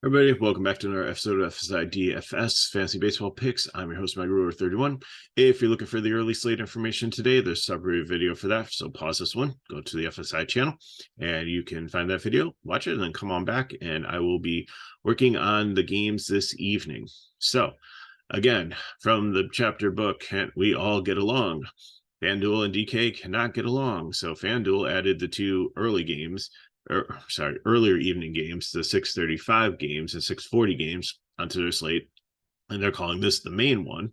Everybody, welcome back to another episode of FSi DFS Fantasy Baseball Picks. I'm your host, MyGuru31. If you're looking for the early slate information today, there's a summary video for that. So pause this one, go to the FSi channel, and you can find that video, watch it, and then come on back, and I will be working on the games this evening. So, again, from the chapter book, Can't We All Get Along? FanDuel and DK cannot get along. So FanDuel added the two earlier evening games, the 6:35 games and 6:40 games onto their slate, and they're calling this the main one,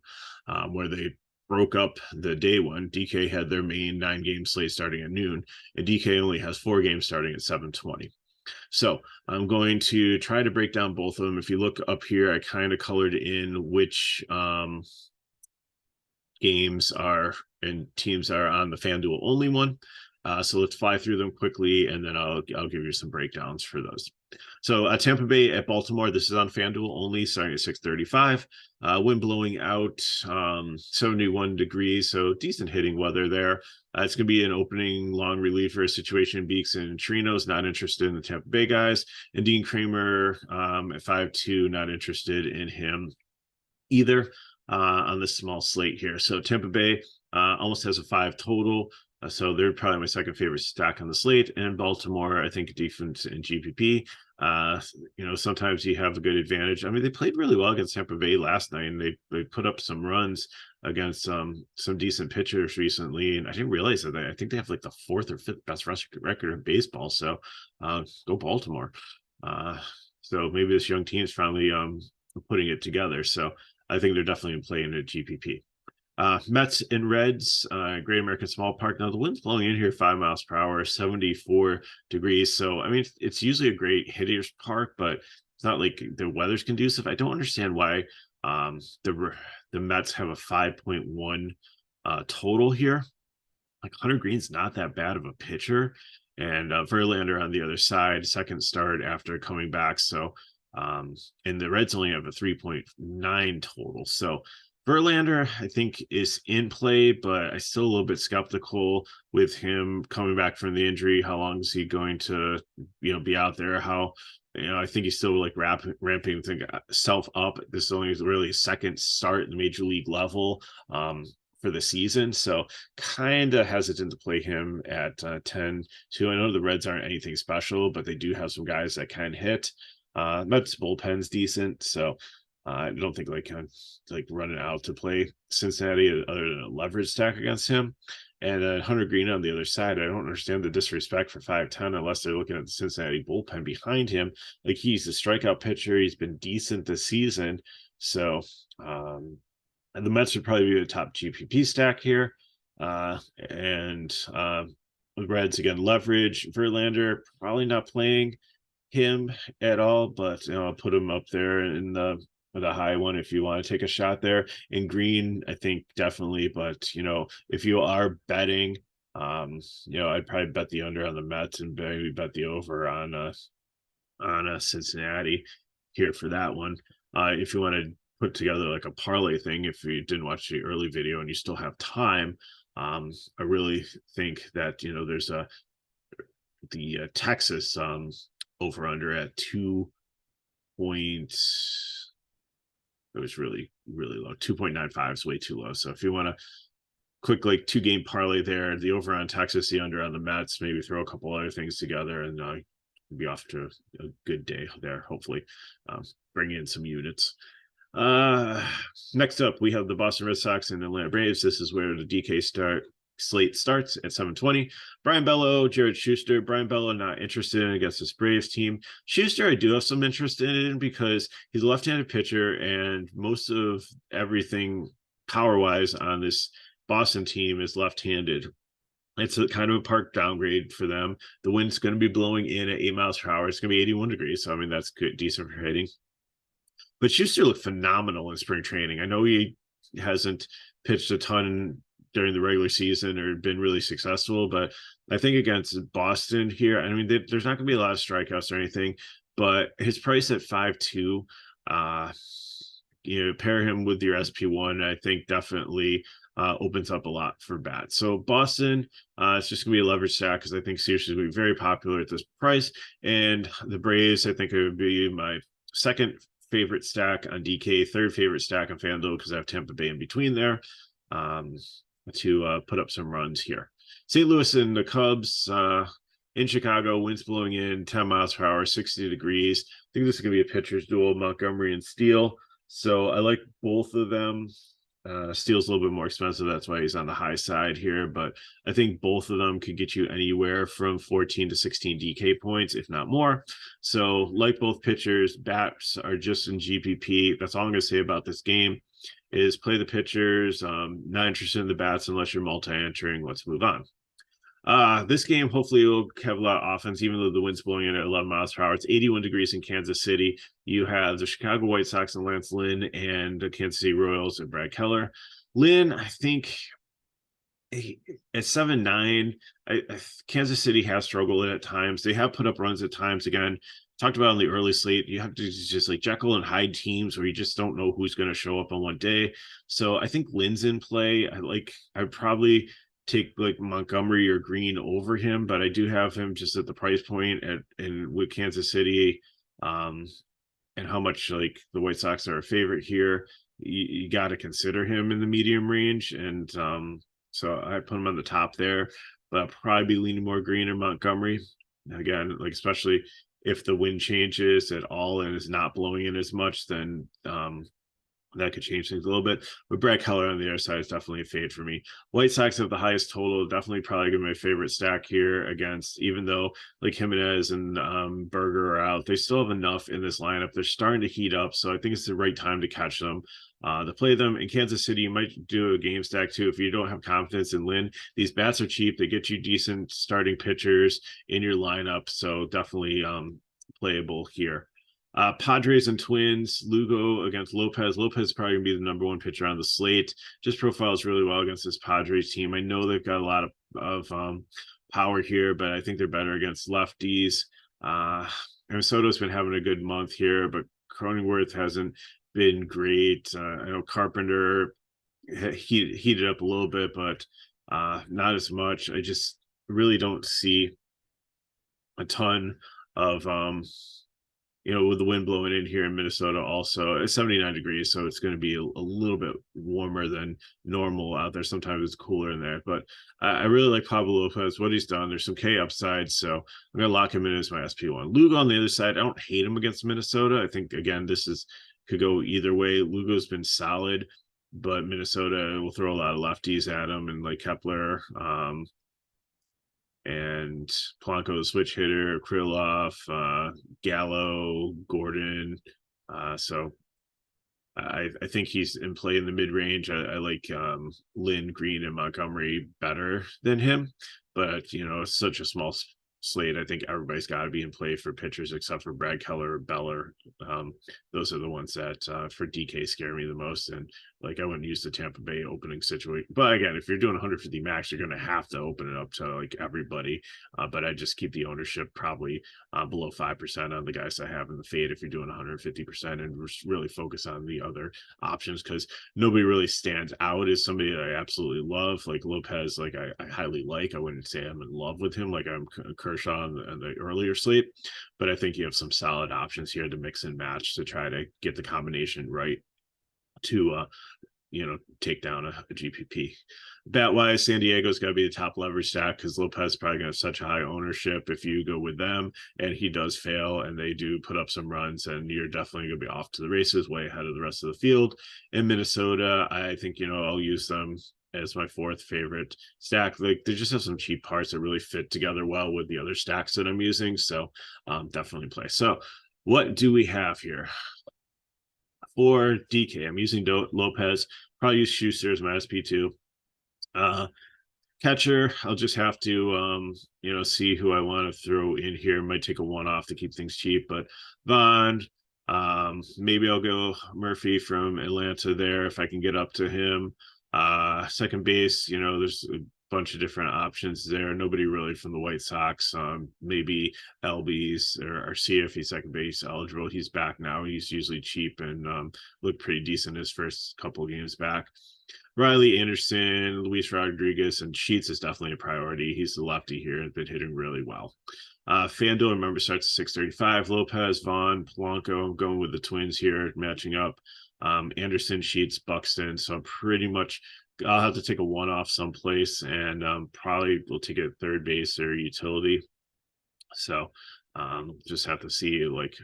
where they broke up the day one. DK had their main 9-game slate starting at noon, and DK only has 4 games starting at 7:20. So I'm going to try to break down both of them. If you look up here, I kind of colored in which games are and teams are on the FanDuel only one. So let's fly through them quickly, and then I'll give you some breakdowns for those. So Tampa Bay at Baltimore, this is on FanDuel only, starting at 6:35. Wind blowing out, 71 degrees, so decent hitting weather there. It's going to be an opening long reliever situation. Beeks and Trino's not interested in the Tampa Bay guys, and Dean Kramer at 5-2, not interested in him either on this small slate here. So Tampa Bay almost has a 5 total. So they're probably my second favorite stack on the slate. And Baltimore, I think, defense and GPP. Sometimes you have a good advantage. I mean, they played really well against Tampa Bay last night, and they put up some runs against some decent pitchers recently. And I didn't realize that. I think they have like the 4th or 5th best record in baseball. So go Baltimore. So maybe this young team is finally putting it together. So I think they're definitely in play in a GPP. Mets and Reds, Great American Small Park. Now the wind's blowing in here 5 miles per hour, 74 degrees. So, I mean, it's usually a great hitter's park, but it's not like the weather's conducive. I don't understand why the Mets have a 5.1 total here. Like Hunter Green's not that bad of a pitcher. And Verlander on the other side, second start after coming back. So, and the Reds only have a 3.9 total. So, Verlander, I think, is in play, but I'm still a little bit skeptical with him coming back from the injury. How long is he going to, be out there? I think he's still like ramping himself up. This is only really a second start at the major league level for the season. So kind of hesitant to play him at 10-2. I know the Reds aren't anything special, but they do have some guys that can hit. Mets bullpen's decent. So I don't think I'm running out to play Cincinnati other than a leverage stack against him. And Hunter Green on the other side, I don't understand the disrespect for 5'10" unless they're looking at the Cincinnati bullpen behind him. Like, he's a strikeout pitcher. He's been decent this season. So, and the Mets would probably be the top GPP stack here. And the Reds, again, leverage. Verlander, probably not playing him at all, but I'll put him up there in the high one if you want to take a shot there. In Green, I think definitely, but if you are betting, I'd probably bet the under on the Mets and maybe bet the over on Cincinnati here for that one. If you want to put together like a parlay thing, if you didn't watch the early video and you still have time, I really think that there's the Texas over under at 2 points. It was really, really low. 2.95 is way too low. So if you want to quick 2-game parlay there, the over on Texas, the under on the Mets, maybe throw a couple other things together, and be off to a good day there. Hopefully, bring in some units. Next up, we have the Boston Red Sox and Atlanta Braves. This is where the DK slate starts at 7:20. Brian Bello, Jared Schuster. Brian Bello not interested in against this Braves team. Schuster I do have some interest in because he's a left-handed pitcher, and most of everything power-wise on this Boston team is left-handed. It's a kind of a park downgrade for them. The wind's going to be blowing in at 8 miles per hour. It's going to be 81 degrees, so I mean that's good, decent for hitting. But Schuster looked phenomenal in spring training. I know he hasn't pitched a ton during the regular season or been really successful, but I think against Boston here, I mean, there's not going to be a lot of strikeouts or anything, but his price at 5.2, pair him with your SP1, I think definitely opens up a lot for bats. So Boston, it's just going to be a leverage stack because I think Sierra is going to be very popular at this price. And the Braves, I think it would be my second favorite stack on DK, third favorite stack on FanDuel because I have Tampa Bay in between there to put up some runs here. St. Louis and the Cubs in Chicago, winds blowing in 10 miles per hour, 60 degrees. I think this is going to be a pitcher's duel, Montgomery and Steele. So I like both of them. Steele's a little bit more expensive. That's why he's on the high side here. But I think both of them could get you anywhere from 14 to 16 DK points, if not more. So like both pitchers, bats are just in GPP. That's all I'm going to say about this game is play the pitchers. Not interested in the bats unless you're multi-entering. Let's move on. This game hopefully will have a lot of offense, even though the wind's blowing in at 11 miles per hour. It's 81 degrees in Kansas City. You have the Chicago White Sox and Lance Lynn, and the Kansas City Royals and Brad Keller. Lynn, I think at 7-9, Kansas City has struggled at times. They have put up runs at times. Again, talked about in the early slate, you have to just like Jekyll and Hyde teams where you just don't know who's going to show up on one day. So I think Lynn's in play. I'd probably take like Montgomery or Green over him, but I do have him just at the price point with Kansas City, and how much like the White Sox are a favorite here. You got to consider him in the medium range, and so I put him on the top there. But I'll probably be leaning more Green or Montgomery. Again, like especially if the wind changes at all and is not blowing in as much, then that could change things a little bit. But Brad Keller on the other side is definitely a fade for me. White Sox have the highest total. Definitely probably going to be my favorite stack here against, even though like Jimenez and Berger are out, they still have enough in this lineup. They're starting to heat up. So I think it's the right time to catch them, to play them. In Kansas City, you might do a game stack too. If you don't have confidence in Lynn, these bats are cheap. They get you decent starting pitchers in your lineup. So definitely playable here. Padres and Twins, Lugo against Lopez. Lopez is probably going to be the number one pitcher on the slate. Just profiles really well against this Padres team. I know they've got a lot of power here, but I think they're better against lefties. Soto's been having a good month here, but Cronenworth hasn't been great. I know Carpenter heated up a little bit, but not as much. I just really don't see a ton of with the wind blowing in here in Minnesota also. It's 79 degrees, so it's going to be a little bit warmer than normal out there. Sometimes it's cooler in there, but I really like Pablo Lopez, what he's done. There's some K upside, so I'm going to lock him in as my SP1. Lugo on the other side, I don't hate him against Minnesota. I think, again, could go either way. Lugo's been solid, but Minnesota will throw a lot of lefties at him, and like Kepler, and Polanco, the switch hitter, Krylov, Gallo, Gordon. So I think he's in play in the mid-range. I like Lynn, Green, and Montgomery better than him. But, it's such a small slate. I think everybody's got to be in play for pitchers except for Brad Keller or Beller. Those are the ones that for DK scare me the most. And like I wouldn't use the Tampa Bay opening situation. But again, if you're doing 150 max, you're going to have to open it up to like everybody. But I just keep the ownership probably below 5% on the guys I have in the fade if you're doing 150%, and really focus on the other options, because nobody really stands out as somebody that I absolutely love. Like Lopez, like I highly like. I wouldn't say I'm in love with him like I'm Kershaw on the earlier slate, but I think you have some solid options here to mix and match to try to get the combination right to take down a GPP. Bat wise, San Diego's got to be the top leverage stack because Lopez probably going to have such high ownership if you go with them, and he does fail and they do put up some runs, and you're definitely going to be off to the races, way ahead of the rest of the field. In Minnesota, I think I'll use them as my fourth favorite stack. Like they just have some cheap parts that really fit together well with the other stacks that I'm using, so definitely play. So what do we have here for DK? I'm using Lopez. Probably use Schuster as my SP2. Catcher, I'll just have to see who I want to throw in here. Might take a one-off to keep things cheap, but Vaughn, maybe I'll go Murphy from Atlanta there if I can get up to him. Second base, there's a bunch of different options there. Nobody really from the White Sox. Maybe LB's or see if he's second base eligible. He's back now. He's usually cheap and looked pretty decent his first couple of games back. Riley Anderson, Luis Rodriguez, and Sheets is definitely a priority. He's the lefty here and been hitting really well. FanDuel, remember, starts at 635. Lopez, Vaughn, Polanco. I'm going with the Twins here, matching up. Anderson, Sheets, Buxton. So I'm pretty much, I'll have to take a one-off someplace, and probably will take a third base or utility. So just have to see, like,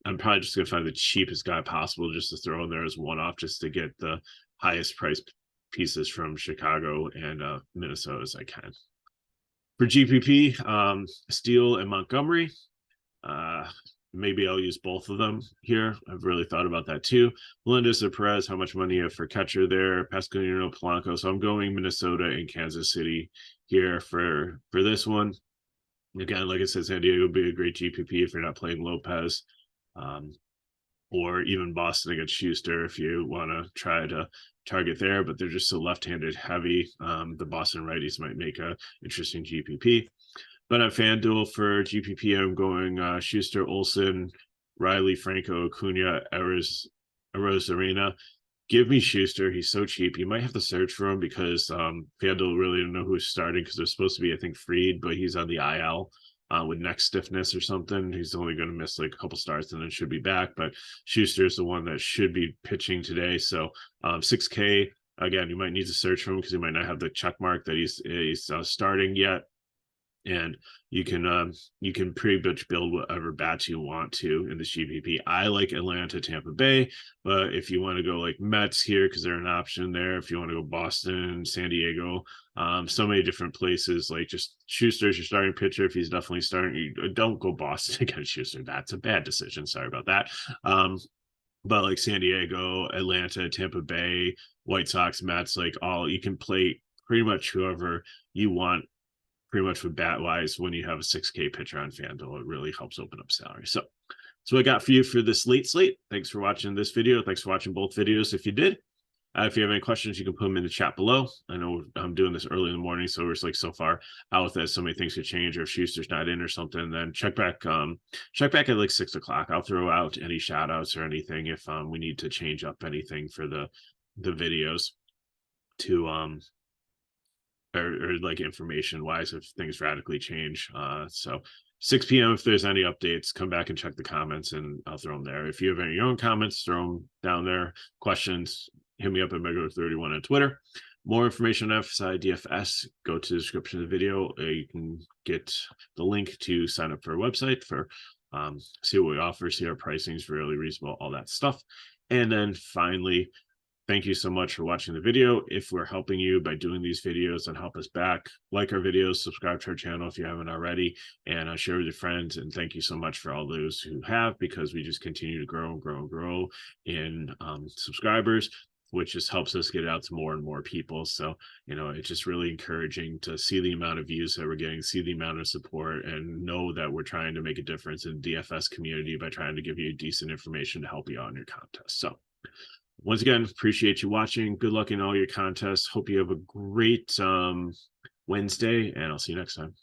I'm probably just gonna find the cheapest guy possible just to throw in there as one-off, just to get the highest price pieces from Chicago and Minnesota as I can. For GPP, Steele and Montgomery. Maybe I'll use both of them here. I've really thought about that too. Melendez or Perez, how much money you have for catcher there? Pasqualino, Polanco. So I'm going Minnesota and Kansas City here for this one. Again, like I said, San Diego would be a great GPP if you're not playing Lopez, or even Boston against Schuster if you want to try to target there, but they're just so left-handed heavy. The Boston righties might make a interesting GPP. But on FanDuel for GPP, I'm going Schuster, Olsen, Riley, Franco, Acuna, Arozarena. Give me Schuster. He's so cheap. You might have to search for him because FanDuel really don't know who's starting, because they're supposed to be, I think, Fried, but he's on the IL with neck stiffness or something. He's only going to miss like a couple starts and then should be back. But Schuster is the one that should be pitching today. So 6K, again, you might need to search for him because he might not have the check mark that he's starting yet. And you can pretty much build whatever bats you want to in the GPP. I like Atlanta, Tampa Bay, but if you want to go like Mets here, because they're an option there. If you want to go Boston, San Diego, so many different places. Like just Schuster's your starting pitcher. If he's definitely starting, you don't go Boston against Schuster. That's a bad decision. Sorry about that. But like San Diego, Atlanta, Tampa Bay, White Sox, Mets, like all, you can play pretty much whoever you want, pretty much with bat wise. When you have a 6K pitcher on FanDuel, it really helps open up salary. So I got for you for this late slate. Thanks for watching this video. Thanks for watching both videos. If you did, if you have any questions, you can put them in the chat below. I know I'm doing this early in the morning, so we're like so far out that so many things could change, or if Schuster's not in or something, then check back at like 6 o'clock. I'll throw out any shout outs or anything if we need to change up anything for the videos to or like information wise if things radically change. So 6 p.m. if there's any updates, come back and check the comments and I'll throw them there. If you have any of your own comments, throw them down there. Questions, hit me up at Megalo31 on Twitter. More information on FSi DFS, go to the description of the video. You can get the link to sign up for a website for see what we offer, see our pricing is really reasonable, all that stuff. And then finally, thank you so much for watching the video. If we're helping you by doing these videos, then help us back. Like our videos, subscribe to our channel if you haven't already, and share with your friends. And thank you so much for all those who have, because we just continue to grow and grow and grow in subscribers, which just helps us get out to more and more people. So, it's just really encouraging to see the amount of views that we're getting, see the amount of support, and know that we're trying to make a difference in the DFS community by trying to give you decent information to help you out in your contest. So once again, appreciate you watching. Good luck in all your contests. Hope you have a great Wednesday, and I'll see you next time.